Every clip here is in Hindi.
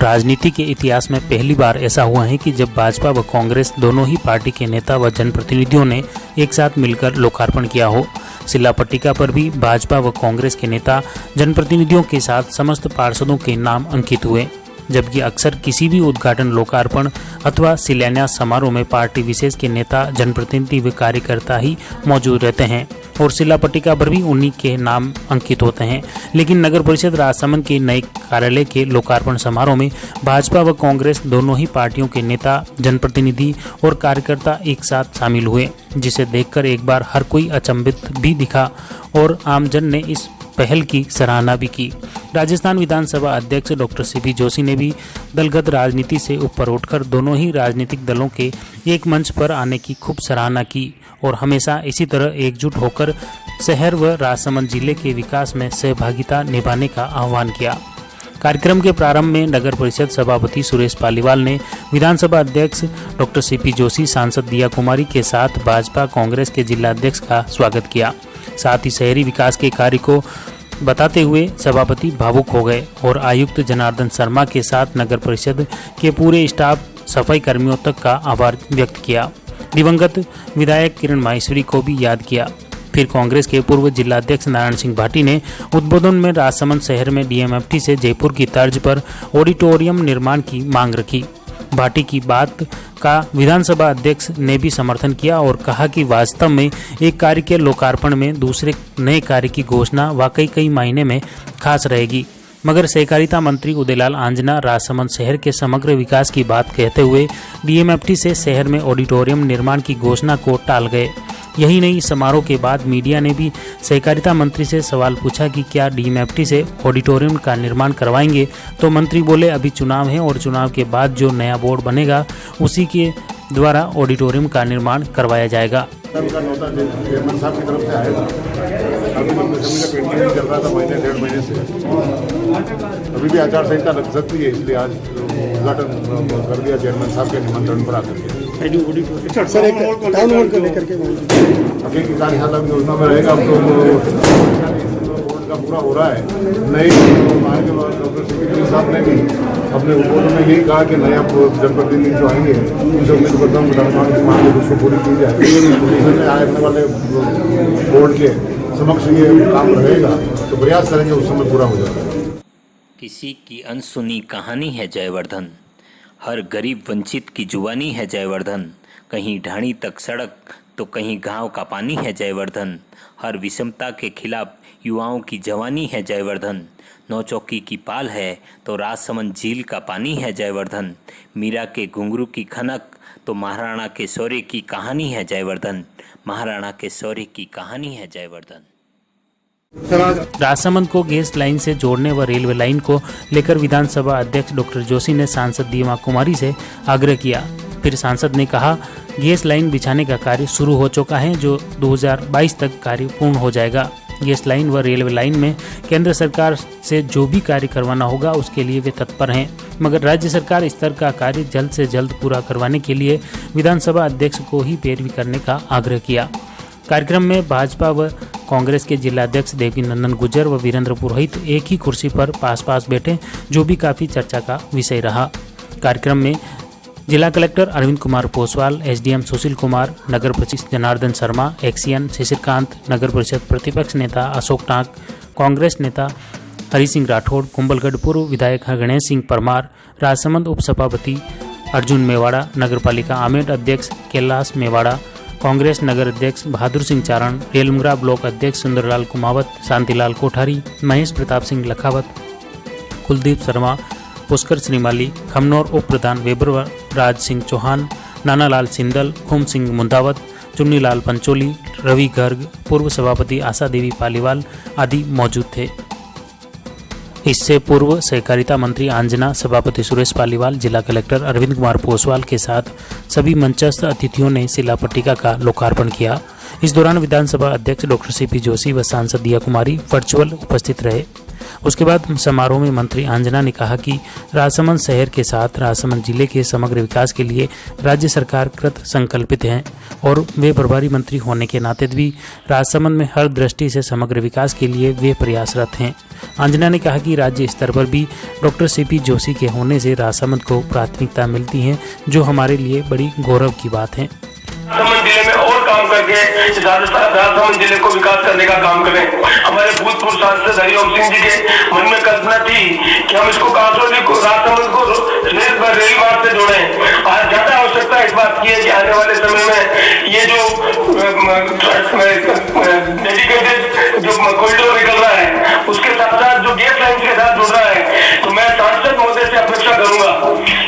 राजनीति के इतिहास में पहली बार ऐसा हुआ है कि जब भाजपा व कांग्रेस दोनों ही पार्टी के नेता व जनप्रतिनिधियों ने एक साथ मिलकर लोकार्पण किया हो। शिला पट्टिका पर भी भाजपा व कांग्रेस के नेता जनप्रतिनिधियों के साथ समस्त पार्षदों के नाम अंकित हुए, जबकि अक्सर किसी भी उद्घाटन, लोकार्पण अथवा शिलान्यास समारोह में पार्टी विशेष के नेता, जनप्रतिनिधि व कार्यकर्ता ही मौजूद रहते हैं और शिला पट्टिका पर भी उन्हीं के नाम अंकित होते हैं। लेकिन नगर परिषद राजसमंद के नए कार्यालय के लोकार्पण समारोह में भाजपा व कांग्रेस दोनों ही पार्टियों के नेता, जनप्रतिनिधि और कार्यकर्ता एक साथ शामिल हुए, जिसे देखकर एक बार हर कोई अचंभित भी दिखा और आमजन ने इस पहल की सराहना भी की। राजस्थान विधानसभा अध्यक्ष डॉक्टर सीपी जोशी ने भी दलगत राजनीति से ऊपर उठकर दोनों ही राजनीतिक दलों के एक मंच पर आने की खूब सराहना की और हमेशा इसी तरह एकजुट होकर शहर व राजसमंद जिले के विकास में सहभागिता निभाने का आह्वान किया। कार्यक्रम के प्रारंभ में नगर परिषद सभापति सुरेश पालीवाल ने विधानसभा अध्यक्ष डॉक्टर सीपी जोशी, सांसद दिया कुमारी के साथ भाजपा कांग्रेस के जिला अध्यक्ष का स्वागत किया। साथ ही शहरी विकास के कार्य को बताते हुए सभापति भावुक हो गए और आयुक्त जनार्दन शर्मा के साथ नगर परिषद के पूरे स्टाफ, सफाई कर्मियों तक का आभार व्यक्त किया। दिवंगत विधायक किरण माहेश्वरी को भी याद किया। फिर कांग्रेस के पूर्व जिला अध्यक्ष नारायण सिंह भाटी ने उद्बोधन में राजसमंद शहर में डीएमएफटी से जयपुर की तर्ज पर ऑडिटोरियम निर्माण की मांग रखी। भाटी की बात का विधानसभा अध्यक्ष ने भी समर्थन किया और कहा कि वास्तव में एक कार्य के लोकार्पण में दूसरे नए कार्य की घोषणा वाकई कई महीने में खास रहेगी, मगर सहकारिता मंत्री उदयलाल आंजना राजसमंद शहर के समग्र विकास की बात कहते हुए डीएमएफटी से शहर में ऑडिटोरियम निर्माण की घोषणा को टाल गए। यही नहीं, समारोह के बाद मीडिया ने भी सहकारिता मंत्री से सवाल पूछा कि क्या डीएमएफटी से ऑडिटोरियम का निर्माण करवाएंगे, तो मंत्री बोले अभी चुनाव है और चुनाव के बाद जो नया बोर्ड बनेगा उसी के द्वारा ऑडिटोरियम का निर्माण करवाया जाएगा। चेयरमैन साहब की तरफ से आएगा। अभी पेंडिंग नहीं चल रहा था महीने 1.5 महीने से, अभी भी आचार संहिता लग सकती है, इसलिए आज उद्घाटन कर दिया चेयरमैन साहब के निमंत्रण पर आकर के। सर एक टाउन हॉल को लेकर के अभी की कार्यशाला की योजना में रहेगा। अब तो बोर्ड का पूरा हो रहा है। नई डॉक्टर सीपी साहब ने भी अपने उद्बोधन में यही कहा कि नया जनप्रतिनिधि जो आएंगे उनसे उम्मीद करता हूँ विधानसभा की मांग उसको पूरी की जाए। में आने वाले बोर्ड के समक्ष ये काम रहेगा तो प्रयास करेंगे उस समय पूरा हो जाएगा। किसी की अनसुनी कहानी है जयवर्धन, हर गरीब वंचित की जुबानी है जयवर्धन, कहीं ढाणी तक सड़क तो कहीं गांव का पानी है जयवर्धन, हर विषमता के खिलाफ युवाओं की जवानी है जयवर्धन, नौचौकी की पाल है तो राजसमंद झील का पानी है जयवर्धन, मीरा के घुंघरू की खनक तो महाराणा के शौर्य की कहानी है जयवर्धन, महाराणा के शौर्य की कहानी है जयवर्धन। राजसमंद को गैस लाइन से जोड़ने व रेलवे लाइन को लेकर विधानसभा अध्यक्ष डॉक्टर जोशी ने सांसद दिया कुमारी से आग्रह किया। फिर सांसद ने कहा, गैस लाइन बिछाने का कार्य शुरू हो चुका है, जो 2022 तक कार्य पूर्ण हो जाएगा। गैस लाइन व रेलवे लाइन में केंद्र सरकार से जो भी कार्य करवाना होगा उसके लिए वे तत्पर हैं, मगर राज्य सरकार स्तर का कार्य जल्द से जल्द पूरा करवाने के लिए विधानसभा अध्यक्ष को ही पैरवी करने का आग्रह किया। कार्यक्रम में भाजपा व कांग्रेस के जिला अध्यक्ष देवकी नंदन गुर्जर व वीरेंद्र पुरोहित एक ही कुर्सी पर पास बैठे, जो भी काफ़ी चर्चा का विषय रहा। कार्यक्रम में जिला कलेक्टर अरविंद कुमार पोसवाल, एसडीएम सुशील कुमार, नगर परिषद जनार्दन शर्मा, एक्सीएन शिशिरकांत, नगर परिषद प्रतिपक्ष नेता अशोक टांक, कांग्रेस नेता हरि सिंह राठौड़, कुंभलगढ़ पूर्व विधायक गणेश सिंह परमार, राजसमंद उपसभापति अर्जुन मेवाड़ा, नगर पालिका आमेर अध्यक्ष कैलाश मेवाड़ा, कांग्रेस नगर अध्यक्ष बहादुर सिंह चारण, रेलमुंगरा ब्लॉक अध्यक्ष सुंदरलाल कुमावत, शांतिलाल कोठारी, महेश प्रताप सिंह लखावत, कुलदीप शर्मा, पुष्कर श्रीमाली, खमनौर उप प्रधान वेबर राज सिंह चौहान, नानालाल सिंदल, खुम सिंह मुंदावत, चुन्नीलाल पंचोली, रवि गर्ग, पूर्व सभापति आशा देवी पालीवाल आदि मौजूद थे। इससे पूर्व सहकारिता मंत्री आंजना, सभापति सुरेश पालीवाल, जिला कलेक्टर अरविंद कुमार पोसवाल के साथ सभी मंचस्थ अतिथियों ने शिला पट्टिका का लोकार्पण किया। इस दौरान विधानसभा अध्यक्ष डॉक्टर सीपी जोशी व सांसद दिया कुमारी वर्चुअल उपस्थित रहे। उसके बाद समारोह में मंत्री अंजना ने कहा कि राजसमंद शहर के साथ राजसमंद जिले के समग्र विकास के लिए राज्य सरकार कृत संकल्पित है और वे प्रभारी मंत्री होने के नाते भी राजसमंद में हर दृष्टि से समग्र विकास के लिए वे प्रयासरत हैं। अंजना ने कहा कि राज्य स्तर पर भी डॉक्टर सीपी जोशी के होने से राजसमंद को प्राथमिकता मिलती है, जो हमारे लिए बड़ी गौरव की बात है। राजसमंद जिले में और काम करके राजसमंद जिले को विकास करने का काम करें। हमारे भूतपूर्व सांसद हरिओम सिंह जी के मन में कल्पना थी कि हम इसको कांसोली को राजसमंद को रेल मार्ग से जोड़ें। आज ज्यादा आवश्यकता इस बात की है कि आने वाले समय में ये जो डेडिकेटेड जो कॉरिडोर निकल रहा है उसके साथ साथ जो गैस लाइन के साथ जुड़ रहा है, तो मैं सांसद महोदय से अपेक्षा करूंगा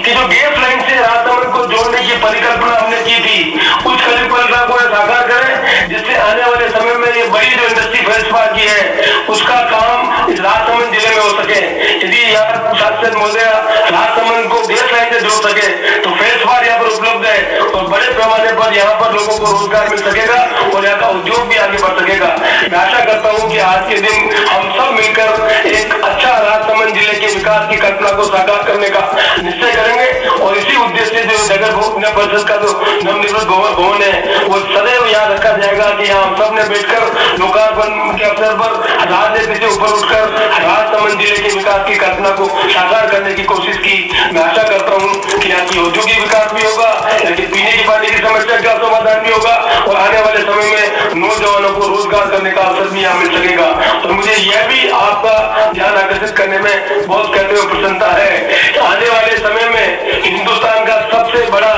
कि जो गैस लाइन से राजसमंद को जोड़ने की परिकल्पना हमने की थी उस परिकल्पना को साकार करें, जिससे आने वाले समय में ये बड़ी जो इंडस्ट्री फेल्सफार की है उसका काम इस राजसमंद जिले में हो सके। यदि यहाँ सांसद महोदय राजसमंद को गैस लाइन से जोड़ सके तो फेल्सफार यहाँ पर उपलब्ध है और बड़े पैमाने पर यहाँ पर लोगों को रोजगार मिल सकेगा और यहाँ का उद्योग भी आगे बढ़ सकेगा। मैं आशा करता हूँ कि आज के दिन हम सब मिलकर एक अच्छा राजसमंद जिले के विकास की कल्पना को साकार करने का निश्चय करेंगे और इसी उद्देश्य से नगर परिषद का जो नवनिर्मित भवन है वो सदैव याद रखा जाएगा कि यहाँ हम सब ने बैठकर लोकार्पण के अवसर पर राजनीति से ऊपर उठकर राजसमंद जिले के विकास की कल्पना को साकार करने की कोशिश की। मैं आशा करता हूँ कि यहाँ की औद्योगिक विकास भी होगा, यहाँ की पीने की पानी की समस्या का समाधान भी होगा और आने वाले समय में नौजवानों को रोजगार करने का अवसर भी यहाँ मिल सकेगा। और मुझे यह भी आपका ध्यान आकर्षित करने में बहुत कहते हुए प्रसन्नता है कि आने वाले समय में हिंदुस्तान का सबसे बड़ा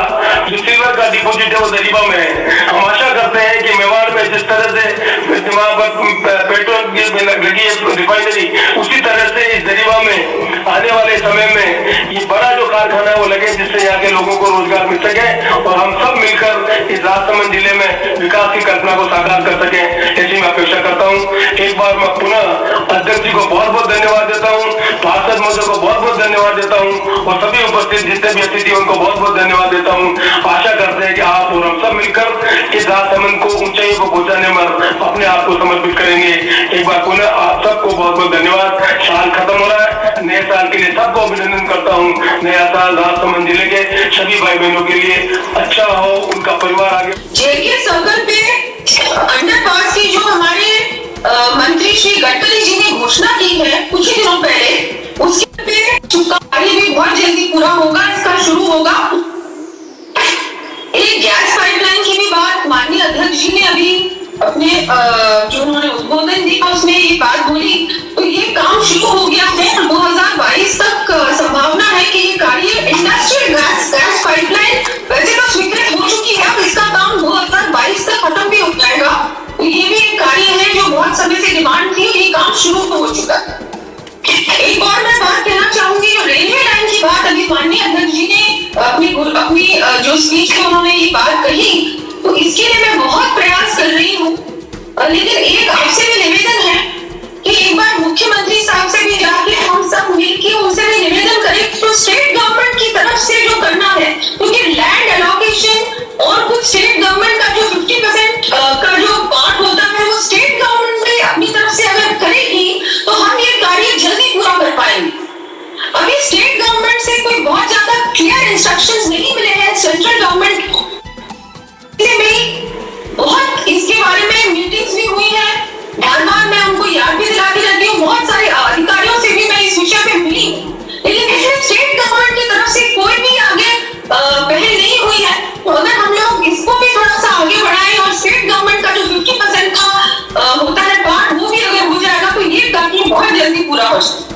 जो सिल्वर का डिपोजिट है वो दरीबा में है। हम आशा करते हैं कि मेवाड़ में जिस तरह से वहाँ पर पेट्रोल की लगी है रिफाइनरी, उसी तरह से इस दरीबा में आने वाले समय में ये बड़ा जो कारखाना है वो लगे, जिससे यहाँ के लोगों को रोजगार मिल सके और हम सब मिलकर इस राजसमंद जिले में विकास की कल्पना को साकार कर सके, ऐसी मैं अपेक्षा करता हूँ। एक बार मैं पुनः अध्यक्ष जी को बहुत बहुत धन्यवाद देता हूँ, पार्षद महोदय को बहुत बहुत धन्यवाद देता हूँ और सभी उपस्थित जितने भी अतिथि उनको बहुत बहुत धन्यवाद देता हूँ। आशा करते हैं कि आप और हम सब मिलकर इस राजसमंद को ऊंचाइयों को पहुंचाने में अपने आप को समर्पित करेंगे। एक बार पुनः आप सबको बहुत बहुत धन्यवाद। साल खत्म हो रहा है, नए साल के लिए सबको अभिनंदन करता हूँ। नया साल राजसमंद जिले के सभी भाई बहनों के लिए अच्छा हो, उनका परिवार आगे। जेके सर्कल पे अंडरपास की जो हमारे मंत्री श्री गडकरी जी ने घोषणा की है कुछ ही दिनों पहले, उसके पे कार्य भी बहुत जल्दी पूरा होगा, इसका शुरू होगा। एक गैस पाइपलाइन की भी बात माननीय अध्यक्ष जी ने अभी अपने जो उन्होंने उद्बोधन दिया उसमें ये बात बोली, तो ये काम शुरू हो गया है। 2022 तक संभावना है कि ये कार्य इंडस्ट्रियल गैस पाइपलाइन वैसे तो स्वीकृत हो चुकी है, अब इसका काम 2022 तक खत्म भी हो जाएगा। तो ये भी एक कार्य है जो बहुत समय से डिमांड थी, ये काम शुरू हो चुका है। एक और मैं बात कहना चाहूंगी, जो रेलवे लाइन की बात अभी माननीय अध्यक्ष जी ने अपनी जो स्पीच में उन्होंने ये बात कही, तो इसके लिए मैं बहुत प्रयास कर रही हूँ, लेकिन एक आपसे भी निवेदन है कि एक बार मुख्यमंत्री साहब से भी जाके हम सब मिलकर उनसे भी निवेदन करें तो स्टेट गवर्नमेंट की तरफ से जो करना है, क्योंकि लैंड एलोकेशन और कुछ स्टेट गवर्नमेंट का जो 50% का जो पार्ट होता है वो स्टेट गवर्नमेंट भी अपनी तरफ से अगर करेगी तो हम ये कार्य जल्दी पूरा कर पाएंगे। अभी स्टेट गवर्नमेंट से कोई बहुत ज्यादा क्लियर इंस्ट्रक्शंस नहीं मिले हैं सेंट्रल गवर्नमेंट को, बहुत इसके बारे में मीटिंग्स भी हुई है, बार बार मैं उनको याद भी दिलाती रहती हूँ, बहुत सारे अधिकारियों से भी मैं इस विषय पे मिली, लेकिन इसमें स्टेट गवर्नमेंट की तरफ से कोई भी आगे पहल नहीं हुई है। तो अगर हम लोग इसको भी थोड़ा सा आगे बढ़ाएं और स्टेट गवर्नमेंट का जो 50% का होता है पार्ट वो भी अगर हो जाएगा तो ये कार्य बहुत जल्दी पूरा हो सकता है।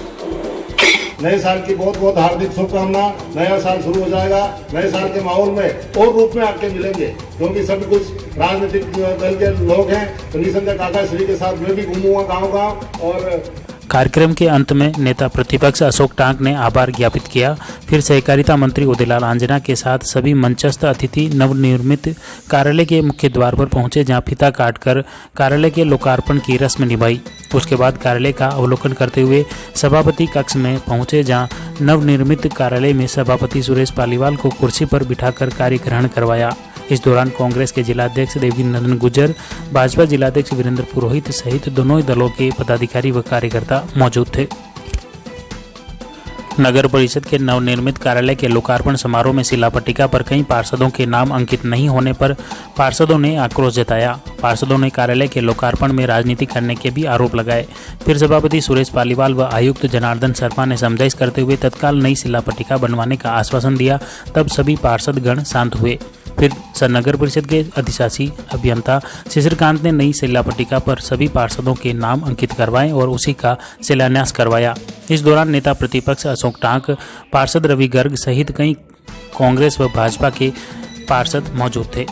नए साल की बहुत बहुत हार्दिक शुभकामना। नया साल शुरू हो जाएगा, नए साल के माहौल में और रूप में आके मिलेंगे, क्योंकि सभी कुछ राजनीतिक दल के लोग हैं। तो निसंदेह काका श्री के साथ मैं भी घूमूंगा गाँव और कार्यक्रम के अंत में नेता प्रतिपक्ष अशोक टांक ने आभार ज्ञापित किया। फिर सहकारिता मंत्री उदयलाल आंजना के साथ सभी मंचस्थ अतिथि नवनिर्मित कार्यालय के मुख्य द्वार पर पहुंचे, जहां फीता काटकर कार्यालय के लोकार्पण की रस्म निभाई। उसके बाद कार्यालय का अवलोकन करते हुए सभापति कक्ष में पहुंचे, जहां नवनिर्मित कार्यालय में सभापति सुरेश पालीवाल को कुर्सी पर बिठाकर कार्य ग्रहण करवाया। इस दौरान कांग्रेस के जिलाध्यक्ष देवी नंदन गुर्जर, भाजपा जिलाध्यक्ष वीरेंद्र पुरोहित सहित दोनों दलों के पदाधिकारी व कार्यकर्ता मौजूद थे। नगर परिषद के नवनिर्मित कार्यालय के लोकार्पण समारोह में शिला पट्टिका पर कई पार्षदों के नाम अंकित नहीं होने पर पार्षदों ने आक्रोश जताया। पार्षदों ने कार्यालय के लोकार्पण में राजनीति करने के भी आरोप लगाए। फिर सभापति सुरेश पालीवाल व आयुक्त जनार्दन शर्मा ने समझाइश करते हुए तत्काल नई शिला पट्टिका बनवाने का आश्वासन दिया। तब सभी पार्षदगण शांत हुए। फिर नगर परिषद के अधिशासी अभियंता शिशिरकांत ने नई शिला पट्टिका पर सभी पार्षदों के नाम अंकित करवाए और उसी का शिलान्यास करवाया। इस दौरान नेता प्रतिपक्ष अशोक टांक, पार्षद रवि गर्ग सहित कई कांग्रेस व भाजपा के पार्षद मौजूद थे।